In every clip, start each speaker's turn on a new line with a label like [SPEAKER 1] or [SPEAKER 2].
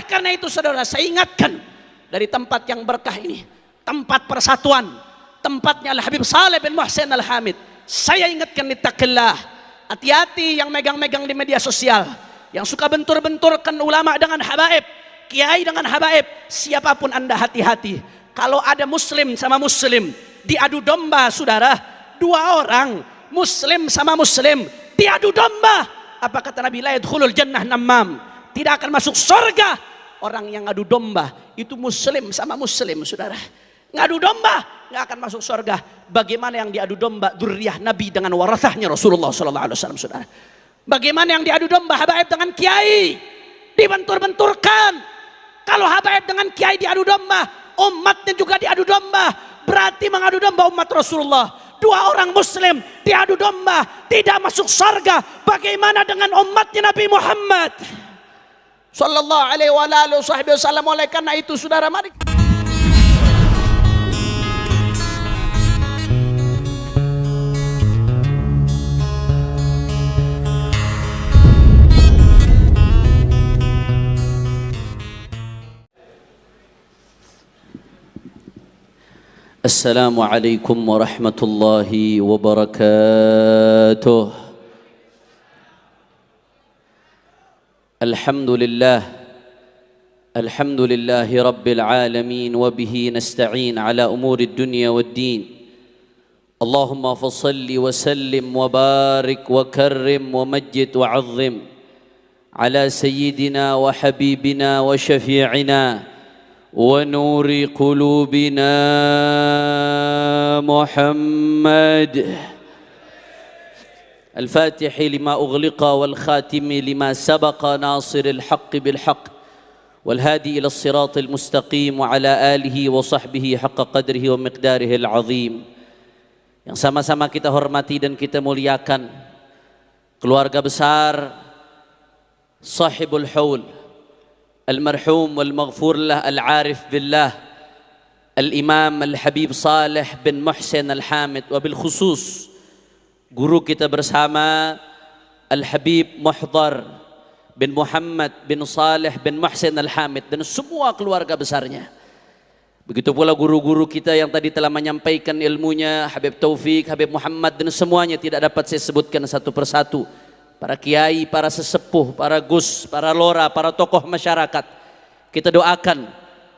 [SPEAKER 1] karena itu saudara, saya ingatkan dari tempat yang berkah ini, tempat persatuan, tempatnya Al-Habib Saleh bin Muhsin Al-Hamid. Saya ingatkan, ittaqillah. Hati-hati yang megang-megang di media sosial, yang suka bentur-benturkan ulama dengan habaib, kiai dengan habaib. Siapapun Anda, hati-hati. Kalau ada muslim sama muslim diadu domba, saudara, dua orang muslim sama muslim diadu domba, apa kata Nabi? La yadkhulul jannah namam, tidak akan masuk surga orang yang ngadu domba. Itu muslim sama muslim, saudara. Ngadu domba nggak akan masuk surga. Bagaimana yang diadu domba dzurriyyah Nabi dengan warathahnya Rasulullah SAW, saudara? Bagaimana yang diadu domba habaib dengan kiai, dibentur-benturkan. Kalau habaib dengan kiai diadu domba, umatnya juga diadu domba, berarti mengadu domba umat Rasulullah. Dua orang muslim diadu domba, tidak masuk surga. Bagaimana dengan umatnya Nabi Muhammad sallallahu alaihi wasallam? Oleh karena itu saudara, mari Assalamualaikum warahmatullahi wabarakatuh. Alhamdulillah, alhamdulillahi rabbil alamin, wa bihi nasta'in ala umuri dunya waddin. Allahumma fasalli wa sallim wa barik wa karrim wa majjid wa azzim ala sayyidina wa habibina wa syafi'ina ونور قلوبنا محمد الفاتح لما أغلق والخاتم لما سبق ناصر الحق بالحق والهادي إلى الصراط المستقيم وعلى آله وصحبه حق قدره ومقداره العظيم. Yang sama-sama kita hormati dan kita muliakan keluarga besar Sahibul Haul Al-Marhum wal-Maghfur lah Al-Arif Billah Al-Imam Al-Habib Saleh bin Muhsin Al-Hamid, wabil khusus guru kita bersama Al-Habib Muhdar bin Muhammad bin Saleh bin Muhsin Al-Hamid dan semua keluarga besarnya. Begitu pula guru-guru kita yang tadi telah menyampaikan ilmunya, Habib Taufik, Habib Muhammad, dan semuanya tidak dapat saya sebutkan satu persatu. Para kiai, para sesepuh, para gus, para lora, para tokoh masyarakat. Kita doakan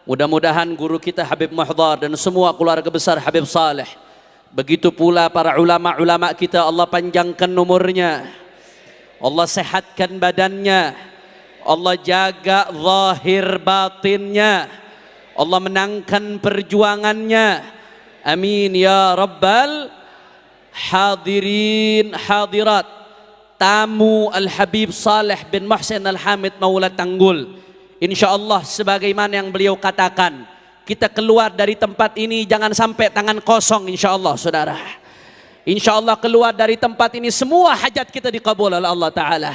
[SPEAKER 1] mudah-mudahan guru kita Habib Muhdar dan semua keluarga besar Habib Saleh. Begitu pula para ulama-ulama kita, Allah panjangkan umurnya, Allah sehatkan badannya, Allah jaga zahir batinnya, Allah menangkan perjuangannya. Amin ya rabbal hadirin hadirat. Tamu Al-Habib Saleh bin Muhsin Al-Hamid Maula Tanggul, insyaallah sebagaimana yang beliau katakan, kita keluar dari tempat ini jangan sampai tangan kosong, insyaallah saudara. Insyaallah keluar dari tempat ini semua hajat kita dikabul oleh Allah Ta'ala,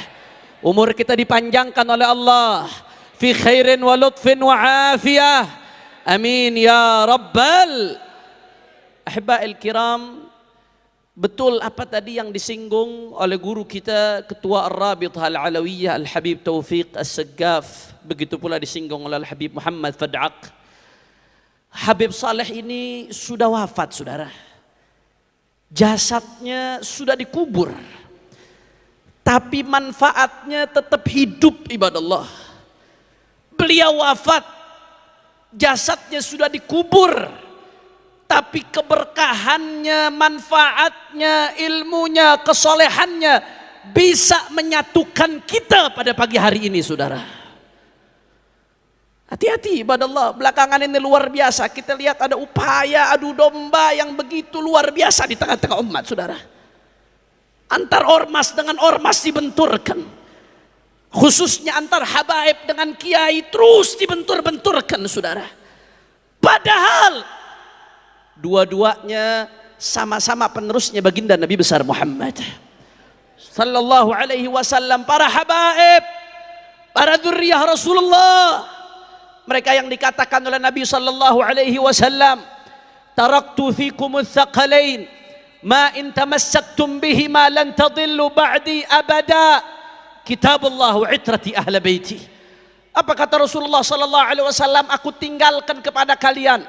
[SPEAKER 1] umur kita dipanjangkan oleh Allah, fi khairin wa lutfin wa afiyah, amin ya rabbal ahiba'il kiram. Betul apa tadi yang disinggung oleh guru kita, Ketua Ar-Rabithah Al-Alawiyah Al-Habib Taufiq As-Saggaf, begitu pula disinggung oleh Al-Habib Muhammad Fad'aq. Habib Saleh ini sudah wafat saudara, jasadnya sudah dikubur, tapi manfaatnya tetap hidup ibadallah. Beliau wafat, jasadnya sudah dikubur, tapi keberkahannya, manfaatnya, ilmunya, kesolehannya bisa menyatukan kita pada pagi hari ini saudara. Hati-hati ibadallah, belakangan ini luar biasa. Kita lihat ada upaya adu domba yang begitu luar biasa di tengah-tengah umat saudara. Antar ormas dengan ormas dibenturkan, khususnya antar habaib dengan kiai terus dibentur-benturkan saudara. Padahal dua-duanya sama-sama penerusnya baginda Nabi besar Muhammad sallallahu alaihi wasallam, para habaib, para dzurriyyah Rasulullah. Mereka yang dikatakan oleh Nabi sallallahu alaihi wasallam, taraktu fikumul thaqalain ma in tamassaktum bihima lan tadillu ba'di abada, kitabullah wa itrati ahli baiti.
[SPEAKER 2] Apa kata Rasulullah sallallahu alaihi wasallam? Aku tinggalkan kepada kalian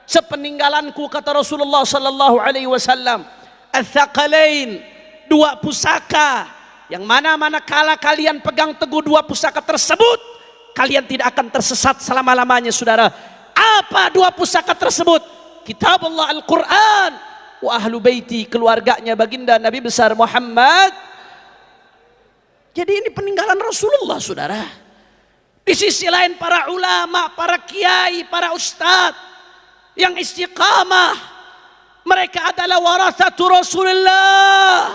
[SPEAKER 2] sepeninggalanku, kata Rasulullah sallallahu alaihi wasallam, ats-tsaqalain, dua pusaka, yang mana kala kalian pegang teguh dua pusaka tersebut, kalian tidak akan tersesat selama-lamanya, saudara. Apa dua pusaka tersebut? Kitabullah Al-Quran, wa ahlu baiti, keluarganya baginda Nabi besar Muhammad. Jadi ini peninggalan Rasulullah, saudara. Di sisi lain para ulama, para kiai, para ustadz yang istiqamah, mereka adalah warathatu Rasulullah,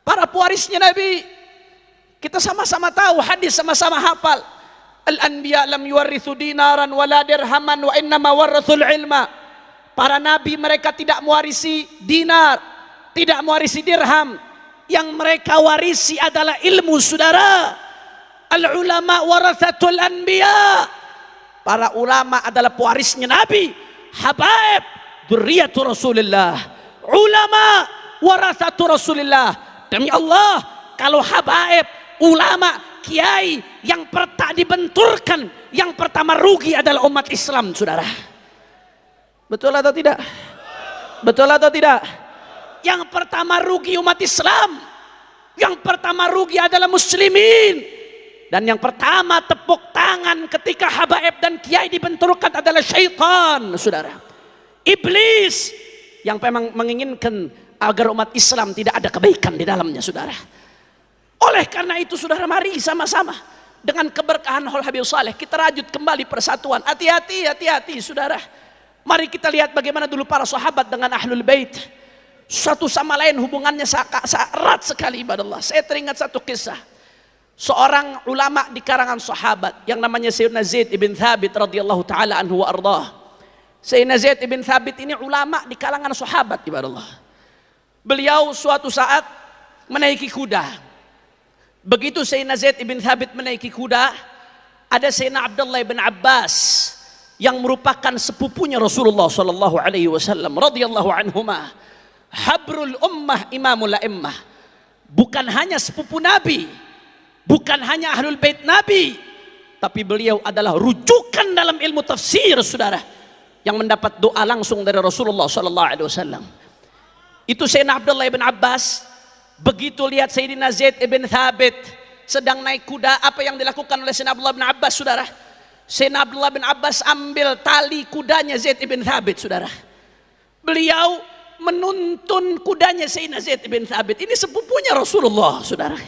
[SPEAKER 2] para pewarisnya Nabi. Kita sama-sama tahu hadis, sama-sama hafal. Al-anbiya lam yuwarithu dinaran wala dirhaman wa innama warathul ilma. Para nabi mereka tidak mewarisi dinar, tidak mewarisi dirham. Yang mereka warisi adalah ilmu, saudara. Al-ulama warathatul anbiya. Para ulama adalah pewarisnya Nabi. Habaib dzurriyyatu Rasulillah. Ulama warathatu Rasulillah. Demi Allah, kalau habaib, ulama, kiai yang tak dibenturkan, yang pertama rugi adalah umat Islam, saudara. Betul atau tidak? Betul atau tidak? Yang pertama rugi umat Islam, yang pertama rugi adalah muslimin. Dan yang pertama tepuk tangan ketika habaib dan kiai dibenturkan adalah syaitan, saudara. Iblis yang memang menginginkan agar umat Islam tidak ada kebaikan di dalamnya, saudara. Oleh karena itu, saudara, mari sama-sama dengan keberkahan Haul Habib Saleh kita rajut kembali persatuan. Hati-hati, hati-hati, saudara. Mari kita lihat bagaimana dulu para sahabat dengan ahlul bait. Satu sama lain hubungannya erat sekali, ibadallah. Saya teringat satu kisah. Seorang ulama di kalangan sahabat yang namanya Sayyidina Zaid ibn Thabit radhiyallahu taala anhu wa ardah. Sayyidina Zaid ibn Thabit ini ulama di kalangan sahabat, ibadallah. Beliau suatu saat menaiki kuda. Begitu Sayyidina Zaid ibn Thabit menaiki kuda, ada Sayyidina Abdullah ibn Abbas yang merupakan sepupunya Rasulullah sallallahu alaihi wasallam radhiyallahu anhuma. Habrul ummah, imamul a'immah. Bukan hanya sepupu Nabi, bukan hanya ahlul bait Nabi, tapi beliau adalah rujukan dalam ilmu tafsir, saudara, yang mendapat doa langsung dari Rasulullah sallallahu alaihi wasallam. Itu Sayyidina Abdullah bin Abbas begitu lihat Sayyidina Zaid ibn Thabit sedang naik kuda, apa yang dilakukan oleh Sayyidina Abdullah bin Abbas, saudara? Sayyidina Abdullah bin Abbas ambil tali kudanya Zaid ibn Thabit, saudara. Beliau menuntun kudanya Sayyidina Zaid ibn Thabit. Ini sepupunya Rasulullah, saudara.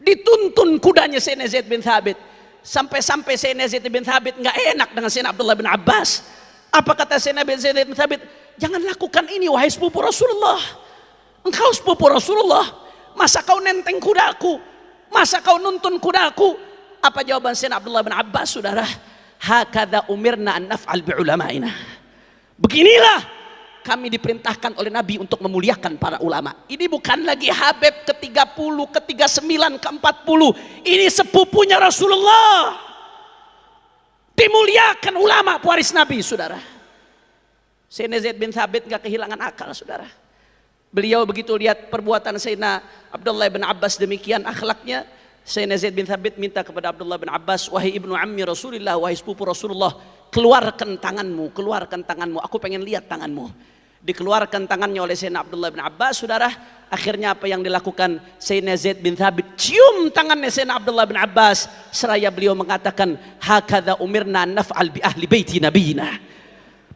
[SPEAKER 2] Dituntun kudanya Sayyidina Zaid bin Thabit. Sampai-sampai Sayyidina Zaid bin Thabit nggak enak dengan Sayyidina Abdullah bin Abbas. Apa kata Sayyidina Zaid bin Thabit? Jangan lakukan ini wahai sepupu Rasulullah. Engkau sepupu Rasulullah, masa kau nenteng kudaku? Masa kau nuntun kudaku? Apa jawaban Sayyidina Abdullah bin Abbas, saudara? Hakadha umirna an naf'al bi ulama'ina. Beginilah kami diperintahkan oleh Nabi untuk memuliakan para ulama. Ini bukan lagi Habib ke-30, ke-39, ke-40. Ini sepupunya Rasulullah. Dimuliakan ulama pewaris Nabi, saudara. Sayyidina Zaid bin Thabit gak kehilangan akal, saudara. Beliau begitu lihat perbuatan Sayyidina Abdullah bin Abbas demikian akhlaknya, Sayyidina Zaid bin Thabit minta kepada Abdullah bin Abbas, wahai ibnu ammi Rasulullah, wahai sepupu Rasulullah, keluarkan tanganmu, keluarkan tanganmu, aku pengen lihat tanganmu. Dikeluarkan tangannya oleh Sayyidina Abdullah bin Abbas, saudara. Akhirnya apa yang dilakukan Sayyidina Zaid bin Thabit? Cium tangannya Sayyidina Abdullah bin Abbas, seraya beliau mengatakan, hakadha umirna naf'al bi ahli baiti nabiyina.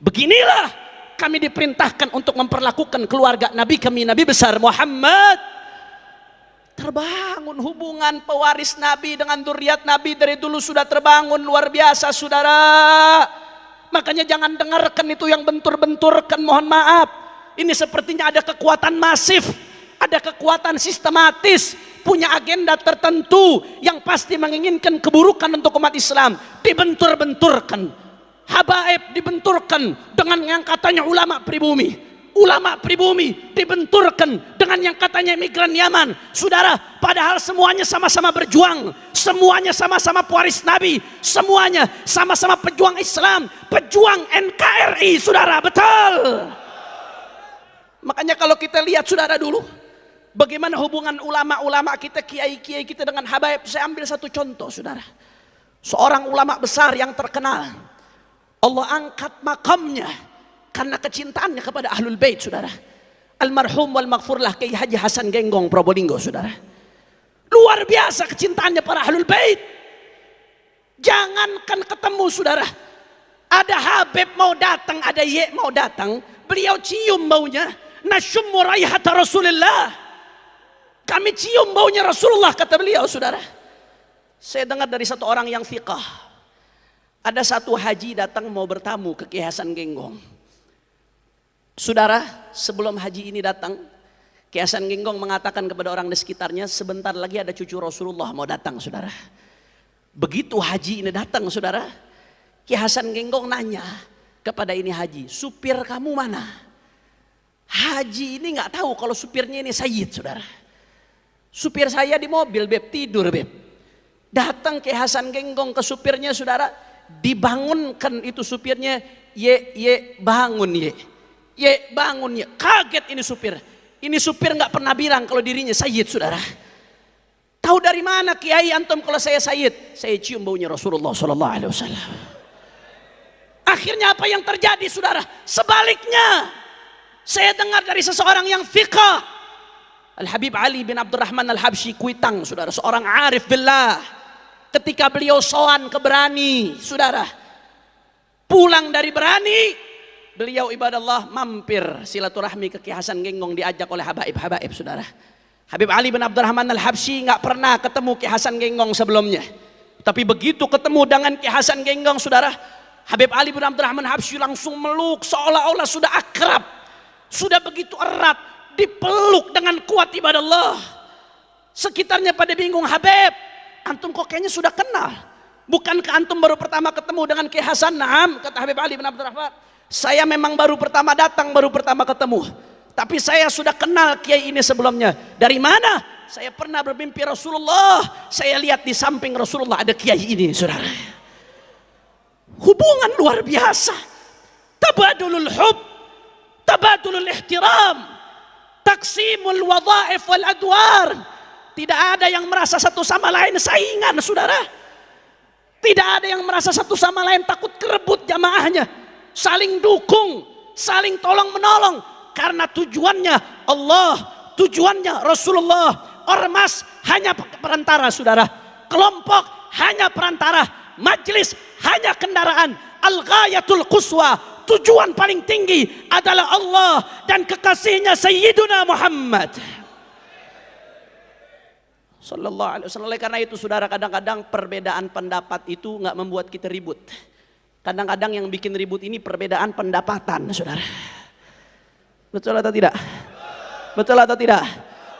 [SPEAKER 2] Beginilah kami diperintahkan untuk memperlakukan keluarga Nabi kami, Nabi besar Muhammad. Terbangun hubungan pewaris Nabi dengan dzurriat Nabi dari dulu sudah terbangun luar biasa, saudara. Makanya jangan dengarkan itu yang bentur-benturkan, mohon maaf. Ini sepertinya ada kekuatan masif, ada kekuatan sistematis, punya agenda tertentu yang pasti menginginkan keburukan untuk umat Islam. Dibentur-benturkan, habaib dibenturkan dengan yang katanya ulama pribumi. Ulama pribumi dibenturkan dengan yang katanya migran Yaman. Saudara, padahal semuanya sama-sama berjuang, semuanya sama-sama pewaris Nabi, semuanya sama-sama pejuang Islam, pejuang NKRI, saudara, betul. Makanya kalau kita lihat, saudara, dulu bagaimana hubungan ulama-ulama kita, kiai-kiai kita dengan habaib. Saya ambil satu contoh, saudara. seorang ulama besar yang terkenal. Allah angkat makamnya karena kecintaannya kepada Ahlul Bait, saudara. Almarhum wal maghfurlah Kiai Haji Hasan Genggong Probolinggo, saudara. Luar biasa kecintaannya para Ahlul Bait. Jangankan ketemu, saudara. Ada Habib mau datang, ada Ye mau datang, beliau cium baunya. Nasyummu raihata Rasulullah. Kami cium baunya Rasulullah, kata beliau, saudara. Saya dengar dari satu orang yang fiqah. Ada satu haji datang mau bertamu ke Kiai Hasan Genggong. Saudara, sebelum haji ini datang, Kiai Hasan Genggong mengatakan kepada orang di sekitarnya, sebentar lagi ada cucu Rasulullah mau datang, saudara. Begitu haji ini datang, saudara, Kiai Hasan Genggong nanya kepada ini haji, supir kamu mana? Haji ini nggak tahu kalau supirnya ini Sayyid, saudara. Supir saya di mobil, beb, tidur, beb. Datang Kiai Hasan Genggong ke supirnya, saudara, dibangunkan itu supirnya, ye bangun, ye bangun, ye. Kaget ini supir. Ini supir nggak pernah bilang kalau dirinya Sayyid, saudara. Tahu dari mana Kiai antum kalau saya Sayyid? Saya cium baunya Rasulullah Sallallahu Alaihi Wasallam. Akhirnya apa yang terjadi, saudara? Sebaliknya, saya dengar dari seseorang yang fiqah, Al-Habib Ali bin Abdurrahman Al-Habsyi Kuitang, saudara, seorang arif billah. Ketika beliau soan ke Berani, saudara, pulang dari Berani, beliau ibadallah mampir silaturahmi ke Kiai Hasan Genggong, diajak oleh habaib, saudara. Habib Ali bin Abdurrahman Al-Habsyi nggak pernah ketemu Kiai Hasan Genggong sebelumnya. Tapi begitu ketemu dengan Kiai Hasan Genggong, saudara, Habib Ali bin Abdurrahman Al-Habsyi langsung meluk seolah-olah sudah akrab. Sudah begitu erat, dipeluk dengan kuat ibadallah. Sekitarnya pada bingung, Habib, antum kok kayaknya sudah kenal. Bukankah antum baru pertama ketemu dengan Kiai Hasan? Naam, kata Habib Ali bin Abdurrahman. Saya memang baru pertama datang, baru pertama ketemu. Tapi saya sudah kenal Kiai ini sebelumnya. Dari mana? Saya pernah bermimpi Rasulullah. Saya lihat di samping Rasulullah ada Kiai ini, saudara. Hubungan luar biasa. Tabadulul hub, tabadulul ihtiram, taksimul wadhaif wal adwar. Tidak ada yang merasa satu sama lain saingan, saudara. Tidak ada yang merasa satu sama lain takut kerebut jamaahnya. Saling dukung, saling tolong menolong. Karena tujuannya Allah, tujuannya Rasulullah. Ormas hanya perantara, saudara. Kelompok hanya perantara. Majlis hanya kendaraan. Al-ghayatul quswa, tujuan paling tinggi adalah Allah dan kekasihnya Sayyiduna Muhammad Sallallahu Alaihi Wasallam. Oleh karena itu, saudara, kadang-kadang perbedaan pendapat itu nggak membuat kita ribut. Kadang-kadang yang bikin ribut ini perbedaan pendapatan, saudara. Betul atau tidak? Betul atau tidak?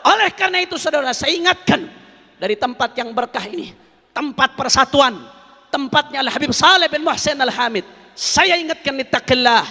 [SPEAKER 2] Oleh karena itu, saudara, saya ingatkan dari tempat yang berkah ini, tempat persatuan, tempatnya Al-Habib Saleh bin Muhsin Al-Hamid. Saya ingatkan, ittaqillah.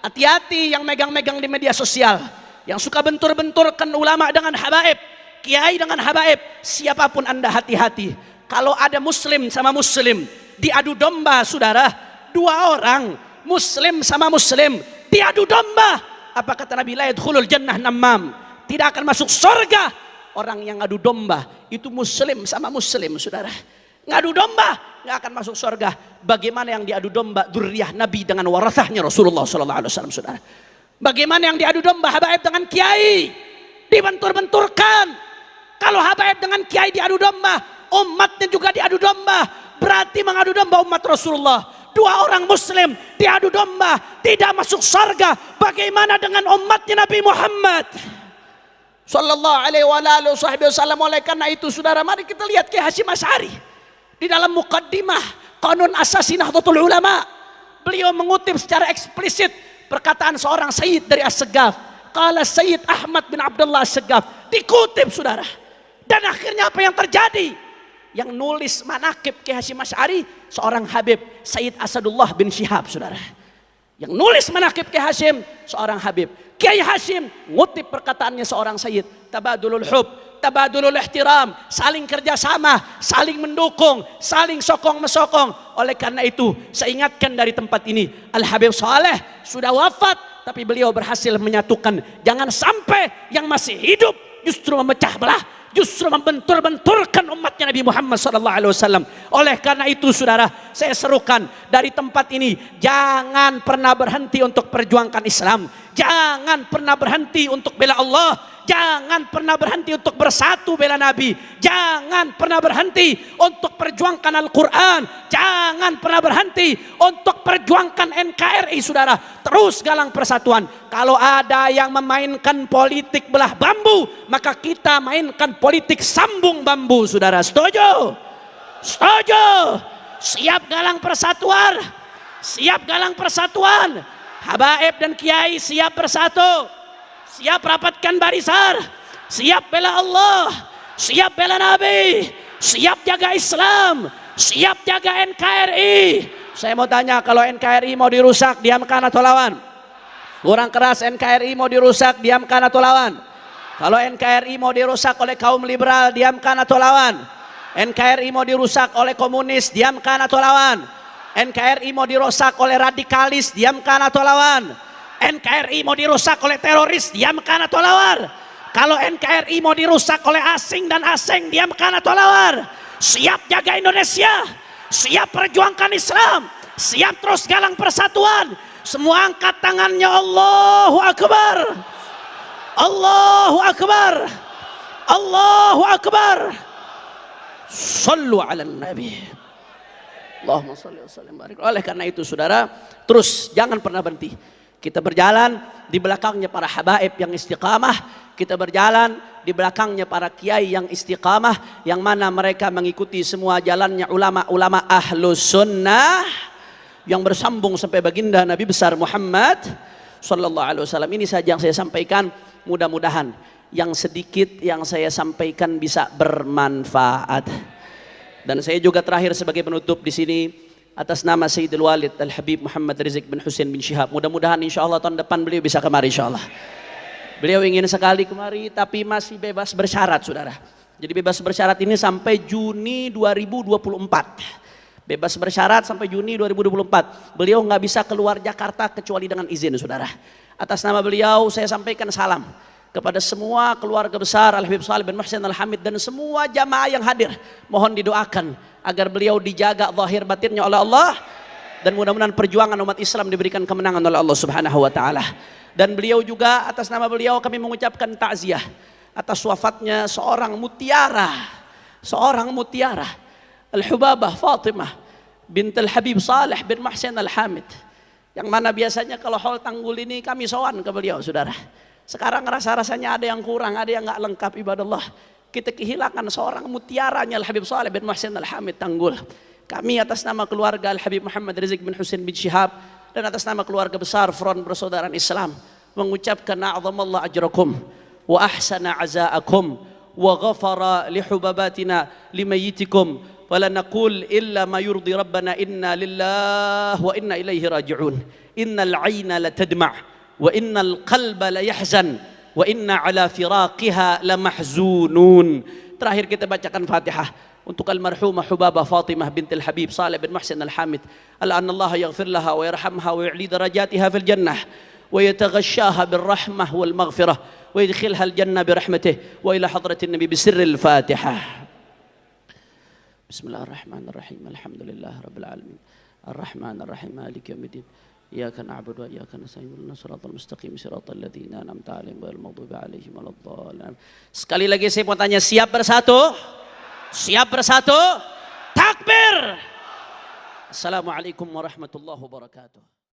[SPEAKER 2] Hati-hati yang megang-megang di media sosial, yang suka bentur-benturkan ulama dengan habaib, kiai dengan habaib. Siapapun Anda, hati-hati. Kalau ada muslim sama muslim diadu domba, saudara, dua orang muslim sama muslim diadu domba, apa kata Nabi? La yadkhulul jannah namam. Tidak akan masuk surga orang yang ngadu domba. Itu muslim sama muslim, saudara. Ngadu domba nggak akan masuk surga. Bagaimana yang diadu domba dzurriyyah Nabi dengan warathahnya Rasulullah Sallallahu Alaihi Wasallam, saudara? Bagaimana yang diadu domba habaib dengan kiai? Dibentur-benturkan. Kalau habaib dengan kiai diadu domba, umatnya juga diadu domba. Berarti mengadu domba umat Rasulullah. Dua orang muslim diadu domba, tidak masuk surga. Bagaimana dengan umatnya Nabi Muhammad Sallallahu Alaihi Wasallam? Oleh karena itu, saudara, mari kita lihat Kiai Hasyim Asy'ari di dalam muqaddimah Qanun Asasi Nahdlatul Ulama. Beliau mengutip secara eksplisit perkataan seorang Sayyid dari As-Segaf. Qala Sayyid Ahmad bin Abdullah As-Segaf. Dikutip, saudara. Dan akhirnya apa yang terjadi? Yang nulis manaqib Kiai Hasyim Asy'ari seorang Habib, Sayyid Asadullah bin Syihab, saudara. Yang nulis manaqib Kiai Hasyim seorang Habib. Kiai Hasyim ngutip perkataannya seorang Sayyid. Tabadulul hub, tabadulul ihtiram, saling kerjasama, saling mendukung, saling sokong mesokong. Oleh karena itu, saya ingatkan dari tempat ini, Al-Habib Saleh sudah wafat, tapi beliau berhasil menyatukan. Jangan sampai yang masih hidup justru memecah belah. justru membentur-benturkan umatnya Nabi Muhammad SAW. Oleh karena itu saudara, saya serukan dari tempat ini, jangan pernah berhenti untuk perjuangkan Islam, jangan pernah berhenti untuk bela Allah, jangan pernah berhenti untuk bersatu bela Nabi, jangan pernah berhenti untuk perjuangkan Al-Quran, jangan pernah berhenti untuk perjuangkan NKRI saudara. Terus galang persatuan. Kalau ada yang memainkan politik belah bambu, maka kita mainkan politik sambung bambu saudara. Setuju? Setuju? Siap galang persatuan? Siap galang persatuan? Habaib dan kiai siap bersatu? Siap rapatkan barisan? Siap bela Allah? Siap bela Nabi? Siap jaga Islam? Siap jaga NKRI? Saya mau tanya, kalau NKRI mau dirusak, diamkan atau lawan? Kurang keras, NKRI mau dirusak, diamkan atau lawan? Kalau NKRI mau dirusak oleh kaum liberal, diamkan atau lawan? NKRI mau dirusak oleh komunis, diamkan atau lawan? NKRI mau dirusak oleh radikalis, diamkan atau lawan? NKRI mau dirusak oleh teroris, diamkan atau lawan? Kalau NKRI mau dirusak oleh asing dan asing, diamkan atau lawan? Siap jaga Indonesia, siap perjuangkan Islam, siap terus galang persatuan. Semua angkat tangannya, Allahu Akbar, Allahu Akbar, Allahu Akbar. Sallu ala Nabi. Allahumma salli wa sallim barik. Oleh karena itu saudara, terus jangan pernah berhenti. Kita berjalan di belakangnya para habaib yang istiqamah, kita berjalan di belakangnya para kiai yang istiqamah, yang mana mereka mengikuti semua jalannya ulama-ulama ahlus sunnah yang bersambung sampai baginda Nabi besar Muhammad sallallahu alaihi wasallam. Ini saja yang saya sampaikan, mudah-mudahan yang sedikit yang saya sampaikan bisa bermanfaat. Dan saya juga terakhir sebagai penutup di sini atas nama Sayyidul Walid Al-Habib Muhammad Rizik bin Husain bin Syihab. Mudah-mudahan insyaallah tahun depan beliau bisa kemari insyaallah. Beliau ingin sekali kemari tapi masih bebas bersyarat saudara. Jadi bebas bersyarat ini sampai Juni 2024. Bebas bersyarat sampai Juni 2024. Beliau nggak bisa keluar Jakarta kecuali dengan izin saudara. Atas nama beliau saya sampaikan salam kepada semua keluarga besar Al-Habib Shalih bin Muhsin Al-Hamid dan semua jamaah yang hadir. Mohon didoakan agar beliau dijaga zahir batinnya oleh Allah, dan mudah-mudahan perjuangan umat Islam diberikan kemenangan oleh Allah Subhanahu wa taala. Dan beliau juga, atas nama beliau kami mengucapkan takziah atas wafatnya seorang mutiara Al-Hubabah Fatimah bint Al-Habib Shalih bin Muhsin Al-Hamid, yang mana biasanya kalau haul Tanggul ini kami sowan ke beliau saudara. Sekarang rasa-rasanya ada yang kurang, ada yang nggak lengkap ibadallah. Kita kehilangan seorang mutiaranya Al-Habib Shalih bin Muhsin Al-Hamid Tanggul. Kami atas nama keluarga Al-Habib Muhammad Rizik bin Husain bin Syihab dan atas nama keluarga besar Front Persaudaraan Islam mengucapkan a'zamallahu ajrakum wa ahsana azaakum wa ghafara li hubabatina limayyitikum wa la naqul illa ma yurdi rabbana inna lillahi wa inna ilaihi raji'un. Innal 'aina la tadma' wa innal qalba la yahzan wa inna ala firaqiha la mahzunun. Terakhir kita bacakan Fatihah untuk almarhumah Hubabah Fatimah bintil Habib Shalih bin Muhsin Al-Hamid. Allah yaghfir laha wa yarhamha wa yu'li darajatiha fil jannah wa yataghashaha bil rahmah wal maghfirah wa yadkhilha al jannah bi rahmatih wa ila hadratin nabi bi sirril Fatihah. Bismillahirrahmanirrahim. Alhamdulillah rabbil alamin. Arrahmanir rahim maliki yaumiddin. Iyyaka na'budu wa iyyaka nasta'in ihdinas siratal mustaqim siratal ladzina an'amta 'alaihim ghairil maghdubi 'alaihim waladdallin. Sekali lagi saya mau tanya, siap bersatu? Siap bersatu? Takbir. Assalamualaikum warahmatullahi wabarakatuh.